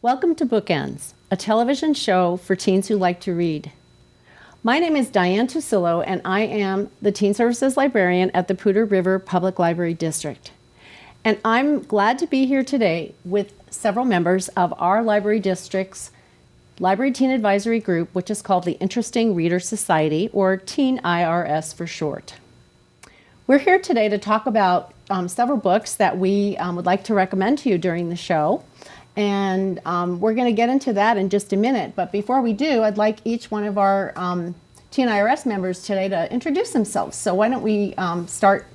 Welcome to Bookends, a television show for teens who like to read. My name is Diane Tuccillo, and I am the Teen Services Librarian at the Poudre River Public Library District. And I'm glad to be here today with several members of our library district's Library Teen Advisory Group, which is called the Interesting Reader Society, or Teen IRS for short. We're here today to talk about several books that we would like to recommend to you during the show. And we're going to get into that in just a minute. But before we do, I'd like each one of our Teen IRS members today to introduce themselves. So why don't we start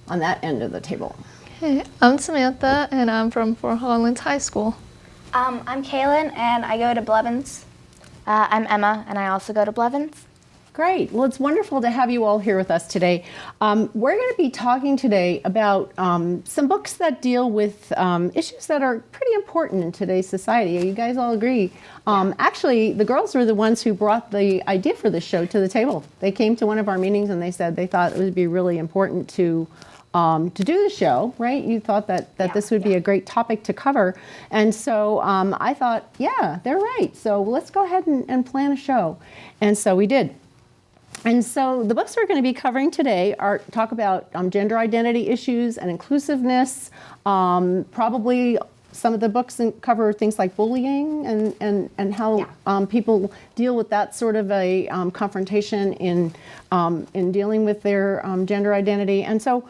on that end of the table. Hey, I'm Samantha, and I'm from Fort Collins High School. I'm Kaylin, and I go to Blevins. I'm Emma, and I also go to Blevins. Great. Well, it's wonderful to have you all here with us today. We're going to be talking today about some books that deal with issues that are pretty important in today's society. You guys all agree? Actually, the girls were the ones who brought the idea for this show to the table. They came to one of our meetings and they said they thought it would be really important to do the show, right? You thought that this would be a great topic to cover. And so I thought, yeah, they're right. So let's go ahead and plan a show. And so we did. And so the books we're going to be covering today talk about gender identity issues and inclusiveness. Probably some of the books cover things like bullying and how people deal with that sort of a confrontation in dealing with their gender identity. And so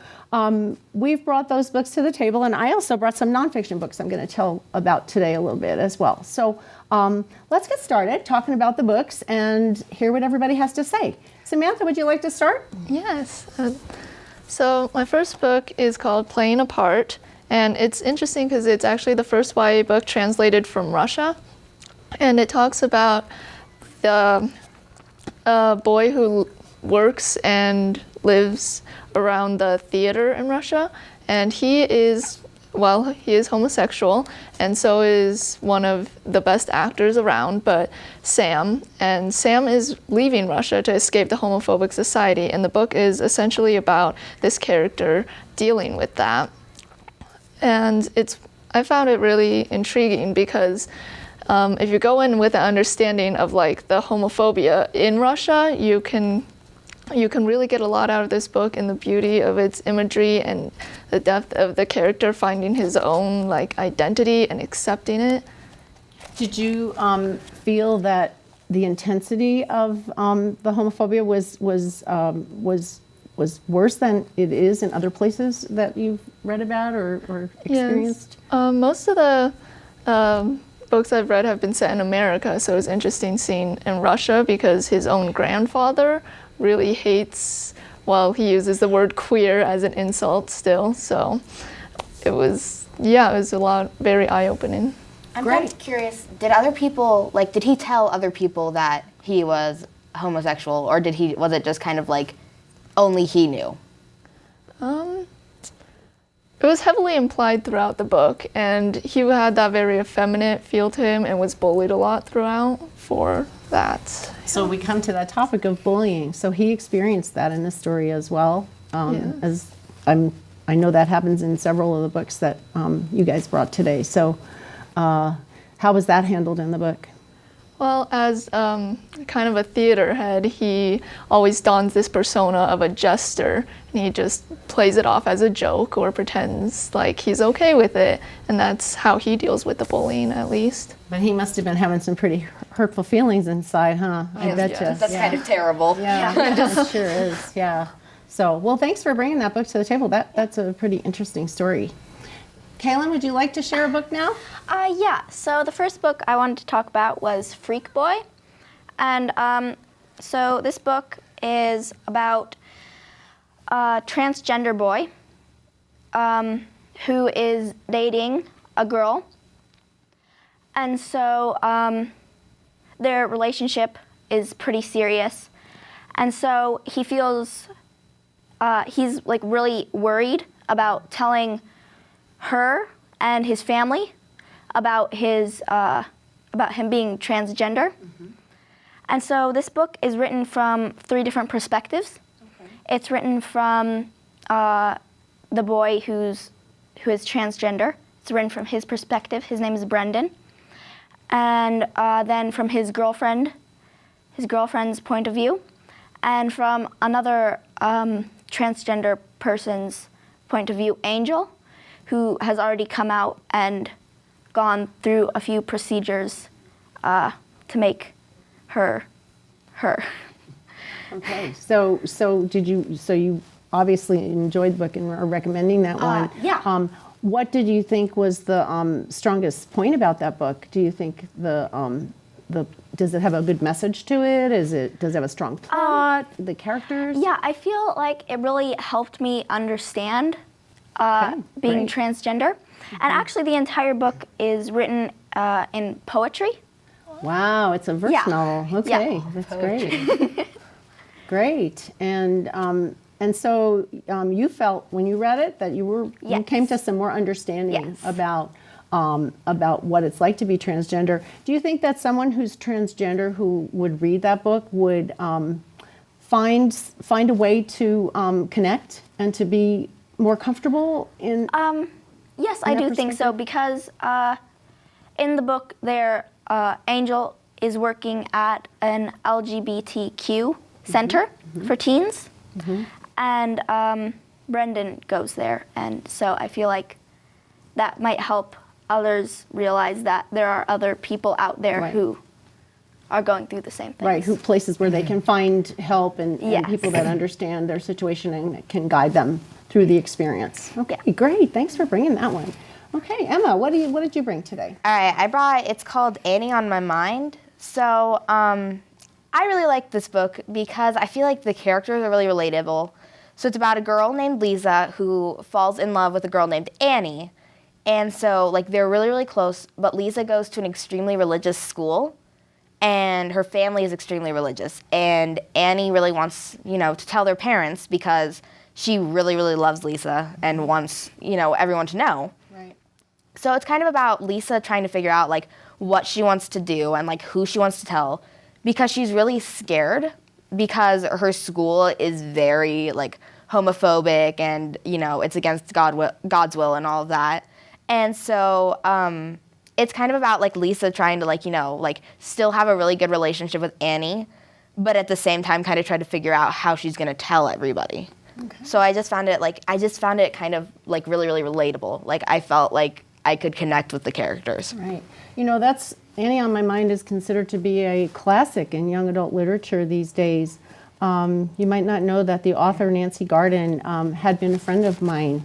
we've brought those books to the table, and I also brought some nonfiction books I'm going to tell about today a little bit as well. So let's get started talking about the books and hear what everybody has to say. Samantha, would you like to start? Yes. So my first book is called Playing a Part, and it's interesting because it's actually the first YA book translated from Russia, and it talks about the boy who works and lives around the theater in Russia, and he is homosexual, and so is one of the best actors around, but Sam is leaving Russia to escape the homophobic society, and the book is essentially about this character dealing with that. And I found it really intriguing because if you go in with an understanding of like the homophobia in Russia, you can really get a lot out of this book and the beauty of its imagery and the depth of the character finding his own like identity and accepting it. Did you feel that the intensity of the homophobia was worse than it is in other places that you've read about or experienced? Yes. Most of the books I've read have been set in America, so it was interesting seeing in Russia because his own grandfather really hates, he uses the word queer as an insult still, so it was a lot, very eye-opening. I'm kind of curious, did he tell other people that he was homosexual, or was it just kind of like only he knew? It was heavily implied throughout the book, and he had that very effeminate feel to him and was bullied a lot throughout for that. So we come to that topic of bullying. So he experienced that in the story as well. As I know that happens in several of the books that you guys brought today. So how was that handled in the book? Well, as kind of a theater head, he always dons this persona of a jester, and he just plays it off as a joke or pretends like he's okay with it, and that's how he deals with the bullying, at least. But he must have been having some pretty hurtful feelings inside, huh? I bet you. That's kind of terrible. Yeah, it sure is, yeah. So, well, thanks for bringing that book to the table. That's a pretty interesting story. Kaylin, would you like to share a book now? So the first book I wanted to talk about was Freak Boy. And so this book is about a transgender boy who is dating a girl. And so their relationship is pretty serious. And so he feels, he's like really worried about telling her and his family about him being transgender. Mm-hmm. And so this book is written from 3 different perspectives. Okay. It's written from the boy who is transgender. It's written from his perspective. His name is Brendan. and then from his girlfriend's point of view, and from another transgender person's point of view, Angel, who has already come out and gone through a few procedures to make her her. Okay, so you obviously enjoyed the book and are recommending that one. Yeah. What did you think was the strongest point about that book? Do you think does it have a good message to it? Does it have a strong plot? The characters? Yeah, I feel like it really helped me understand being great. transgender. And actually, the entire book is written in poetry. Wow, it's a verse Yeah. novel. Okay, Yeah. that's great. Great, and so you felt when you read it that you Yes. came to some more understanding Yes. about what it's like to be transgender. Do you think that someone who's transgender who would read that book would find a way to connect and to be more comfortable in? Yes, I that do think so, because in the book there, Angel is working at an LGBTQ center for teens, and Brendan goes there, and so I feel like that might help others realize that there are other people out there Right. who are going through the same things. Right, places where they can find help and Yes. people that understand their situation and can guide them through the experience. Okay, great. Thanks for bringing that one. Okay, Emma, what did you bring today? All right, it's called Annie on My Mind. So I really like this book because I feel like the characters are really relatable. So it's about a girl named Lisa who falls in love with a girl named Annie. And so like they're really, really close, but Lisa goes to an extremely religious school and her family is extremely religious. And Annie really wants, to tell their parents because she really, really loves Lisa and wants, everyone to know. Right. So it's kind of about Lisa trying to figure out like what she wants to do and like who she wants to tell, because she's really scared because her school is very like homophobic and it's against God's will and all of that. And so it's kind of about like Lisa trying to still have a really good relationship with Annie, but at the same time kind of try to figure out how she's going to tell everybody. Okay. So I just found it kind of like really, really relatable. Like I felt like I could connect with the characters. Right. That's Annie on My Mind is considered to be a classic in young adult literature these days. You might not know that the author Nancy Garden had been a friend of mine.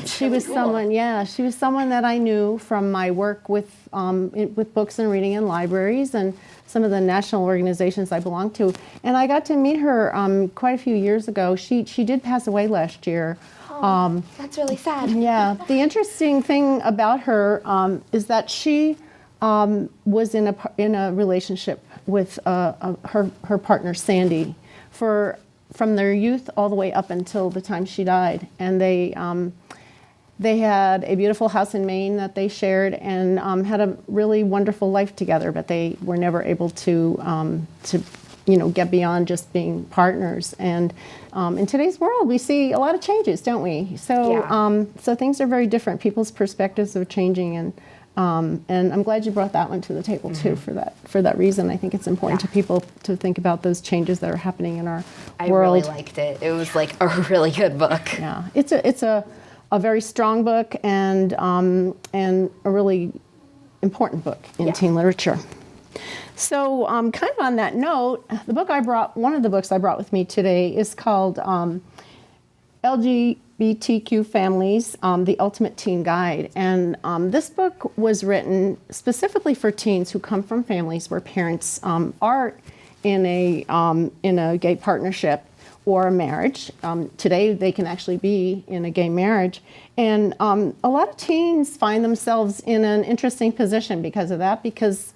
She was someone that I knew from my work with books and reading in libraries and some of the national organizations I belong to. And I got to meet her quite a few years ago. She did pass away last year. That's really sad. Yeah. The interesting thing about her is that she was in a relationship with her partner Sandy from their youth all the way up until the time she died, and they had a beautiful house in Maine that they shared and had a really wonderful life together. But they were never able to get beyond just being partners. And in today's world, we see a lot of changes, don't we? So Yeah. So things are very different. People's perspectives are changing, and I'm glad you brought that one to the table too. For that reason, I think it's important to people to think about those changes that are happening in our world. I really liked it. It was like a really good book. Yeah, it's a very strong book and a really important book in teen literature. So kind of on that note, one of the books I brought with me today is called LGBTQ Families, The Ultimate Teen Guide. And this book was written specifically for teens who come from families where parents are in a gay partnership or a marriage. Today they can actually be in a gay marriage. And a lot of teens find themselves in an interesting position because of that, because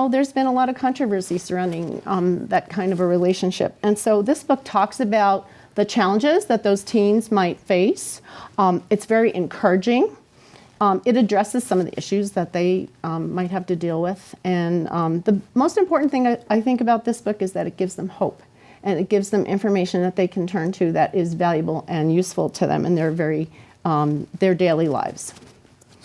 there's been a lot of controversy surrounding that kind of a relationship. And so this book talks about the challenges that those teens might face. It's very encouraging. It addresses some of the issues that they might have to deal with. And the most important thing I think about this book is that it gives them hope. And it gives them information that they can turn to that is valuable and useful to them in their daily lives.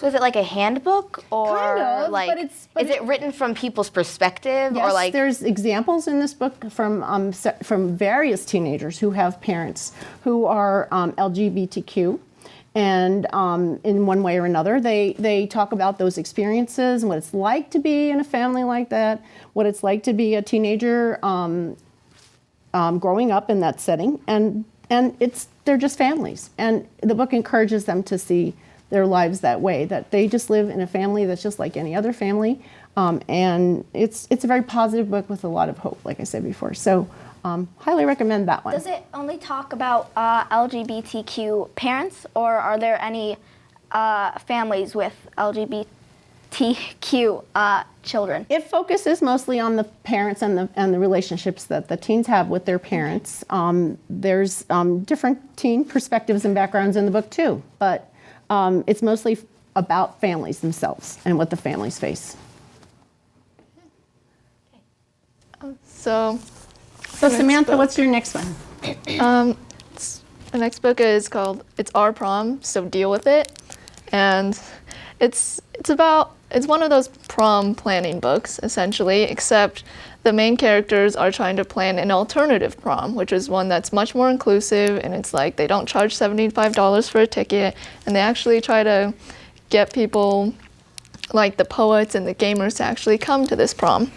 So is it like a handbook, or Kind of, like but it's- but is it written from people's perspective, Yes, or like there's examples in this book from various teenagers who have parents who are LGBTQ, and in one way or another, they talk about those experiences and what it's like to be in a family like that, what it's like to be a teenager growing up in that setting, and they're just families, and the book encourages them to see their lives that way, that they just live in a family that's just like any other family. And it's a very positive book with a lot of hope, like I said before. So highly recommend that one. Does it only talk about LGBTQ parents, or are there any families with LGBTQ children? It focuses mostly on the parents and the relationships that the teens have with their parents. There's different teen perspectives and backgrounds in the book too, but it's mostly about families themselves and what the families face. So So Samantha, what's your next one? the next book is called It's Our Prom, So Deal With It. And it's one of those prom planning books, essentially, except the main characters are trying to plan an alternative prom, which is one that's much more inclusive, and it's like they don't charge $75 for a ticket, and they actually try to get people like the poets and the gamers to actually come to this prom.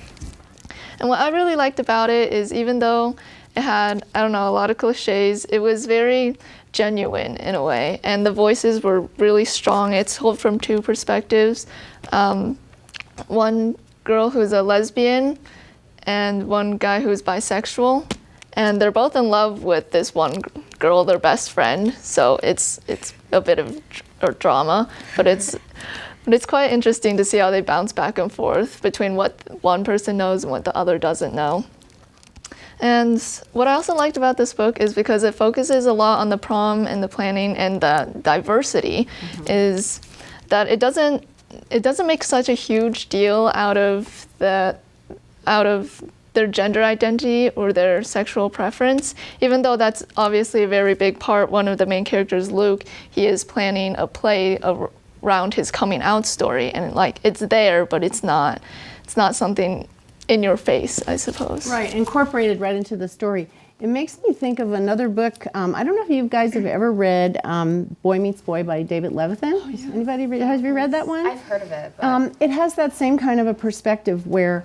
And what I really liked about it is, even though it had, a lot of cliches, it was very genuine in a way, and the voices were really strong. It's told from two perspectives. One girl who's a lesbian and one guy who's bisexual, and they're both in love with this one girl, their best friend. So it's a bit of drama, but it's quite interesting to see how they bounce back and forth between what one person knows and what the other doesn't know. And what I also liked about this book is because it focuses a lot on the prom and the planning and the diversity, is that it doesn't make such a huge deal out of their gender identity or their sexual preference, even though that's obviously a very big part. One of the main characters, Luke, he is planning a play around his coming out story, and like it's there, but it's not something in your face, I suppose. Right, incorporated right into the story. It makes me think of another book. I don't know if you guys have ever read Boy Meets Boy by David Levithan. Oh, yeah. Anybody, have you read that one? I've heard of it. But It has that same kind of a perspective where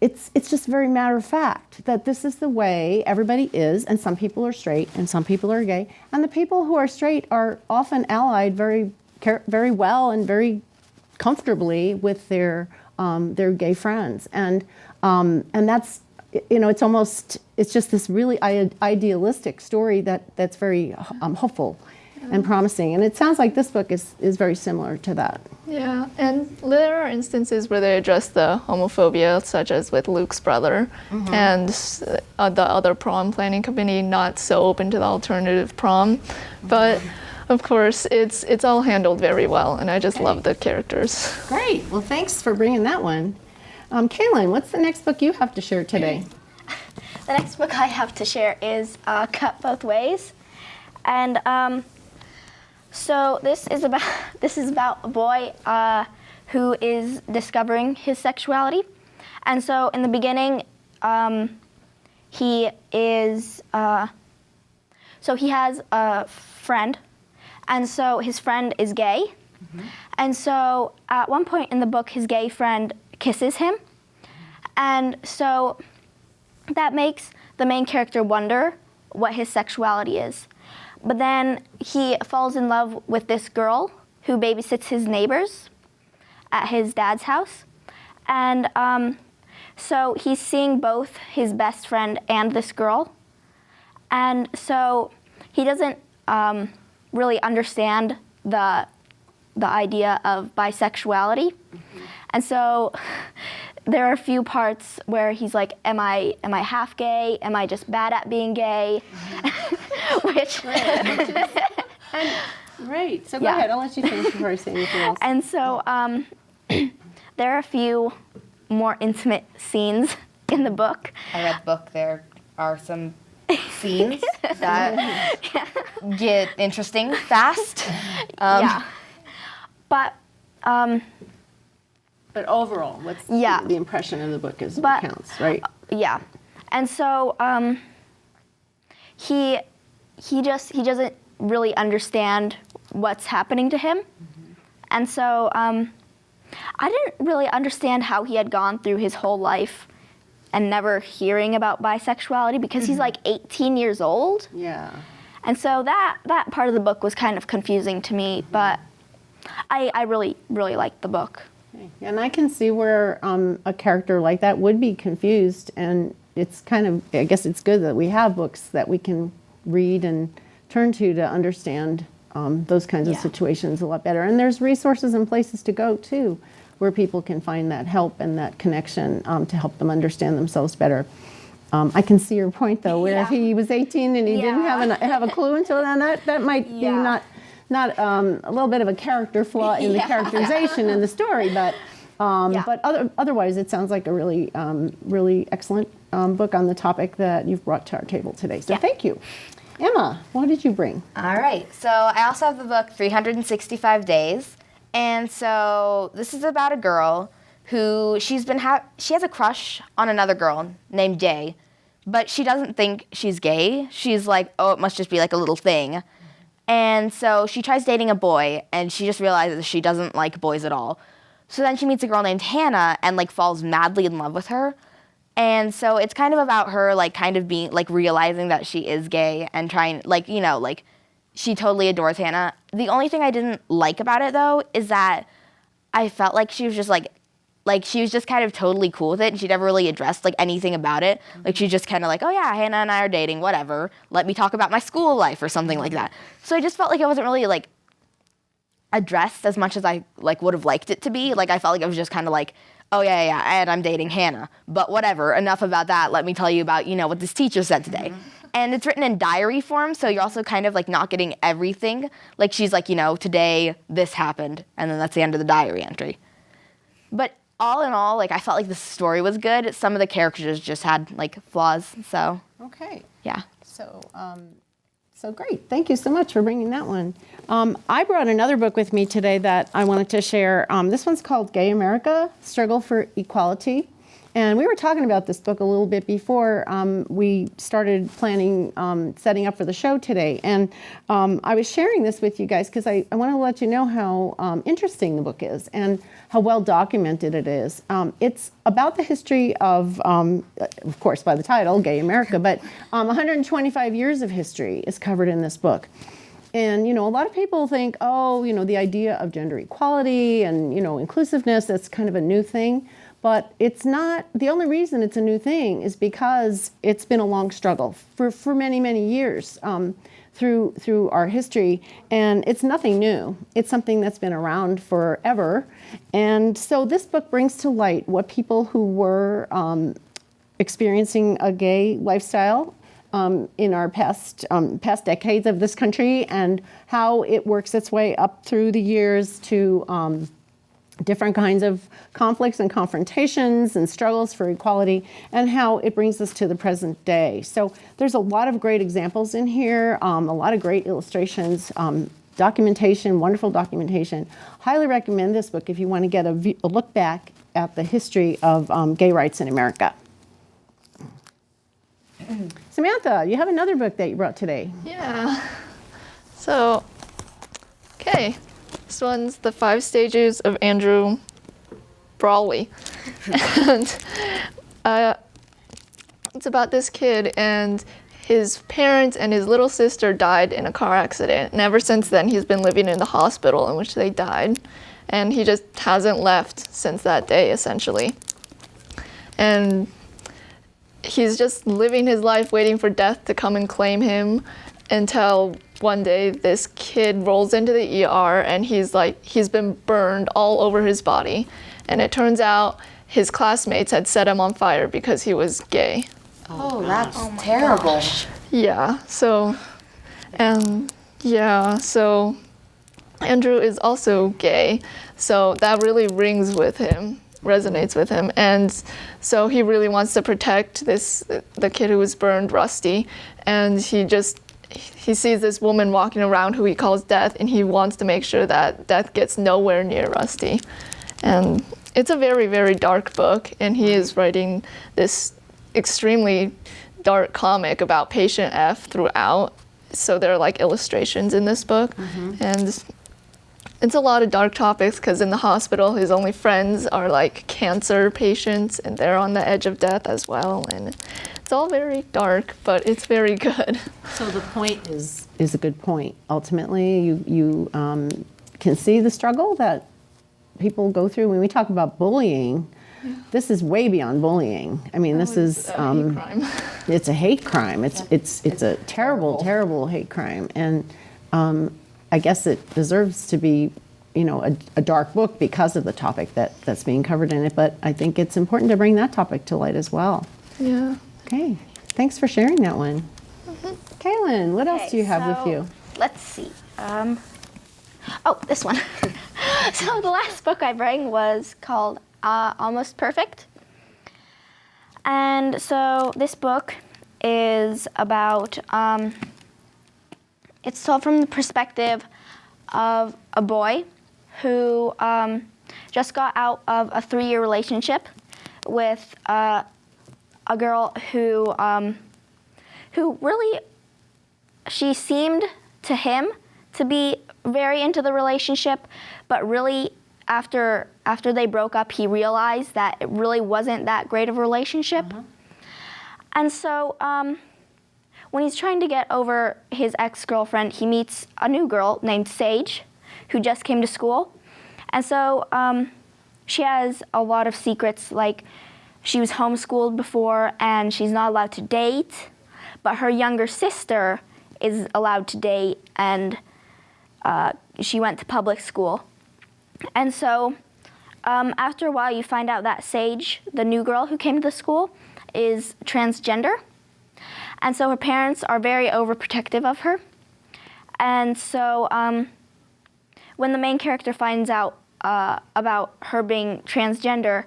it's just very matter of fact that this is the way everybody is, and some people are straight and some people are gay, and the people who are straight are often allied very well and very comfortably with their gay friends, and that's, it's just this really idealistic story that's very hopeful and promising, and it sounds like this book is very similar to that. Yeah, and there are instances where they address the homophobia, such as with Luke's brother, and the other prom planning committee not so open to the alternative prom, but of course it's all handled very well, and I just love the characters. Great. Well, thanks for bringing that one. Kaylin, what's the next book you have to share today? The next book I have to share is Cut Both Ways, and so this is about a boy who is discovering his sexuality, and so in the beginning, he has a friend, and so his friend is gay, and so at one point in the book, his gay friend kisses him, and so that makes the main character wonder what his sexuality is. But then he falls in love with this girl who babysits his neighbors at his dad's house. And so he's seeing both his best friend and this girl. And so he doesn't really understand the idea of bisexuality. And so there are a few parts where he's like, am I half gay? Am I just bad at being gay? Which Right. So go Yeah. ahead. I'll let you finish before I say anything else. And so there are a few more intimate scenes in the book. I read the book. There are some scenes that get interesting fast. Yeah. But But overall, what's Yeah. the impression of the book is what But- counts, right? yeah, and so he doesn't really understand what's happening to him, and so I didn't really understand how he had gone through his whole life and never hearing about bisexuality because he's like 18 years old, Yeah. and so that part of the book was kind of confusing to me, but I really liked the book. Okay. And I can see where a character like that would be confused, and it's kind of, I guess it's good that we have books that we can read and turn to understand those kinds of Yeah. situations a lot better. And there's resources and places to go too, where people can find that help and that connection to help them understand themselves better. I can see your point though, where if Yeah. he was 18 and he didn't Yeah. have a clue until then, that might be Yeah. not a little bit of a character flaw in the Yeah. characterization in the story, but Yeah. but otherwise it sounds like a really really excellent book on the topic that you've brought to our table today. So Yeah. thank you. Emma, what did you bring? All right. So I also have the book 365 Days. And so this is about a girl who she has a crush on another girl named Jay, but she doesn't think she's gay. She's like, oh, it must just be like a little thing. And so she tries dating a boy, and she just realizes she doesn't like boys at all. So then she meets a girl named Hannah and like falls madly in love with her. And so it's kind of about her like kind of being like realizing that she is gay and trying like, you know, like she totally adores Hannah. The only thing I didn't like about it though is that I felt like she was just like she was just kind of totally cool with it, and she never really addressed like anything about it. Like she just kind of like, oh yeah, Hannah and I are dating, whatever. Let me talk about my school life or something like that. So I just felt like it wasn't really like addressed as much as I like would have liked it to be. Like I felt like it was just kind of like, oh yeah, and I'm dating Hannah. But whatever, enough about that. Let me tell you about, you know, what this teacher said today. And it's written in diary form, so you're also kind of like not getting everything. Like she's like, you know, today this happened, and then that's the end of the diary entry. But all in all, like I felt like the story was good. Some of the characters just had like flaws, so Okay. yeah. So great. Thank you so much for bringing that one. I brought another book with me today that I wanted to share. This one's called Gay America, Struggle for Equality. And we were talking about this book a little bit before we started planning, setting up for the show today. And I was sharing this with you guys because I want to let you know how interesting the book is and how well documented it is. It's about the history of course, by the title, Gay America, but 125 years of history is covered in this book. And, you know, a lot of people think, oh, you know, the idea of gender equality and, you know, inclusiveness, that's kind of a new thing. But it's not. The only reason it's a new thing is because it's been a long struggle for many, many years through our history. And it's nothing new. It's something that's been around forever. And so this book brings to light what people who were experiencing a gay lifestyle in our past decades of this country, and how it works its way up through the years to different kinds of conflicts and confrontations and struggles for equality, and how it brings us to the present day. So there's a lot of great examples in here, a lot of great illustrations, documentation, wonderful documentation. Highly recommend this book if you want to get a look back at the history of gay rights in America. Samantha, you have another book that you brought today. Yeah. So, okay. This one's The 5 Stages of Andrew Brawley. And it's about this kid, and his parents and his little sister died in a car accident. And ever since then, he's been living in the hospital in which they died. And he just hasn't left since that day, essentially. And he's just living his life waiting for death to come and claim him, until one day this kid rolls into the ER and he's been burned all over his body. And it turns out his classmates had set him on fire because he was gay. Oh, that's terrible. Yeah, so Andrew is also gay, so that really resonates with him, and so he really wants to protect the kid who was burned, Rusty, and he just he sees this woman walking around who he calls Death, and he wants to make sure that Death gets nowhere near Rusty. And it's a very, very dark book, and he is writing this extremely dark comic about Patient F throughout. So there are like illustrations in this book, and it's a lot of dark topics because in the hospital his only friends are like cancer patients, and they're on the edge of death as well. And it's all very dark, but it's very good. So the point is a good point. Ultimately, you can see the struggle that people go through. When we talk about bullying, this is way beyond bullying. I mean, this is a hate crime. It's a hate crime. It's a terrible hate crime, and I guess it deserves to be, a dark book because of the topic that's being covered in it. But I think it's important to bring that topic to light as well. Yeah. Okay, thanks for sharing that one. Kaylin, what else do you have with you? Let's see. This one. So the last book I bring was called Almost Perfect. And so this book is about, it's told from the perspective of a boy who just got out of a 3-year relationship with a girl who really, she seemed to him to be very into the relationship, but really after they broke up, he realized that it really wasn't that great of a relationship. And so when he's trying to get over his ex-girlfriend, he meets a new girl named Sage, who just came to school. And so she has a lot of secrets, like she was homeschooled before and she's not allowed to date, but her younger sister is allowed to date, and she went to public school. And so after a while, you find out that Sage, the new girl who came to the school, is transgender. And so her parents are very overprotective of her. And so when the main character finds out about her being transgender,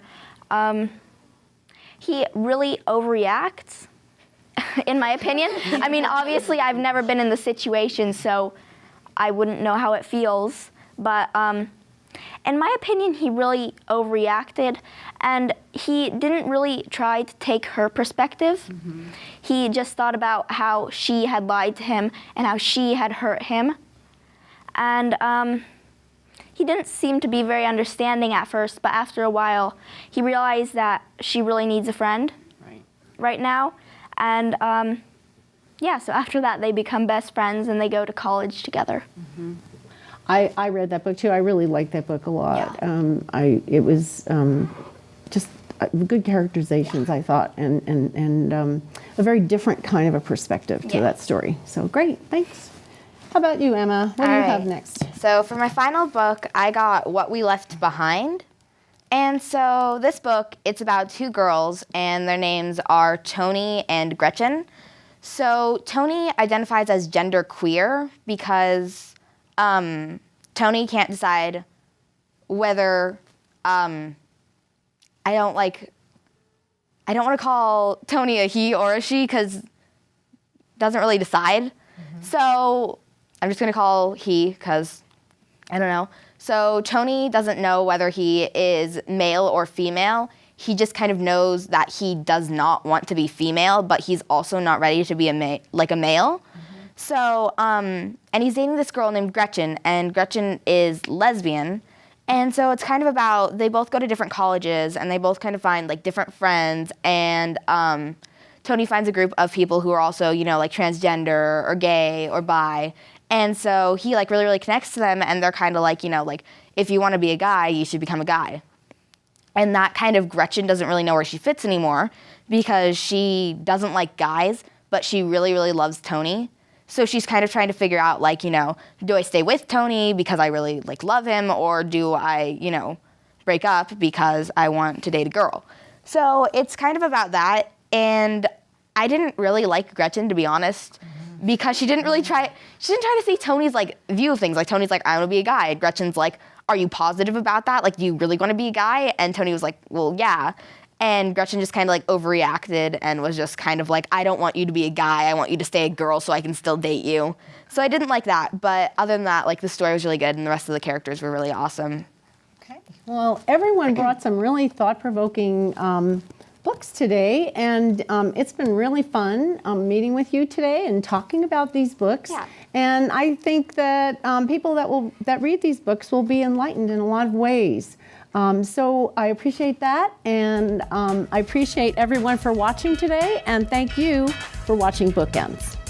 he really overreacts, in my opinion. I mean, obviously, I've never been in the situation, so I wouldn't know how it feels. But in my opinion, he really overreacted, and he didn't really try to take her perspective. He just thought about how she had lied to him and how she had hurt him. And he didn't seem to be very understanding at first, but after a while, he realized that she really needs a friend right now. And yeah, so after that, they become best friends and they go to college together. I read that book too. I really liked that book a lot. Yeah. It was just good characterizations, I thought, and a very different kind of a perspective to that story. So great, thanks. How about you, Emma? What do you have next? So for my final book, I got What We Left Behind. And so this book, it's about 2 girls, and their names are Tony and Gretchen. So Tony identifies as genderqueer because Tony can't decide whether I don't want to call Tony a he or a she because doesn't really decide. So I'm just going to call he because I don't know. So Tony doesn't know whether he is male or female. He just kind of knows that he does not want to be female, but he's also not ready to be a male. So, and he's dating this girl named Gretchen, and Gretchen is lesbian. And so it's kind of about, they both go to different colleges, and they both kind of find like different friends, and Tony finds a group of people who are also, like transgender or gay or bi. And so he like really, really connects to them, and they're kind of like, like if you want to be a guy, you should become a guy. And that kind of Gretchen doesn't really know where she fits anymore because she doesn't like guys, but she really, really loves Tony. So she's kind of trying to figure out like, do I stay with Tony because I really like love him, or do I, break up because I want to date a girl? So it's kind of about that. And I didn't really like Gretchen, to be honest, because she didn't try to see Tony's like view of things. Like Tony's like, I want to be a guy. Gretchen's like, are you positive about that? Like, do you really want to be a guy? And Tony was like, well, yeah. And Gretchen just kind of like overreacted and was just kind of like, I don't want you to be a guy. I want you to stay a girl so I can still date you. So I didn't like that. But other than that, like the story was really good and the rest of the characters were really awesome. Okay. Well, everyone brought some really thought-provoking books today, and it's been really fun meeting with you today and talking about these books. Yeah. And I think that people that read these books will be enlightened in a lot of ways. So I appreciate that, and I appreciate everyone for watching today, and thank you for watching Bookends.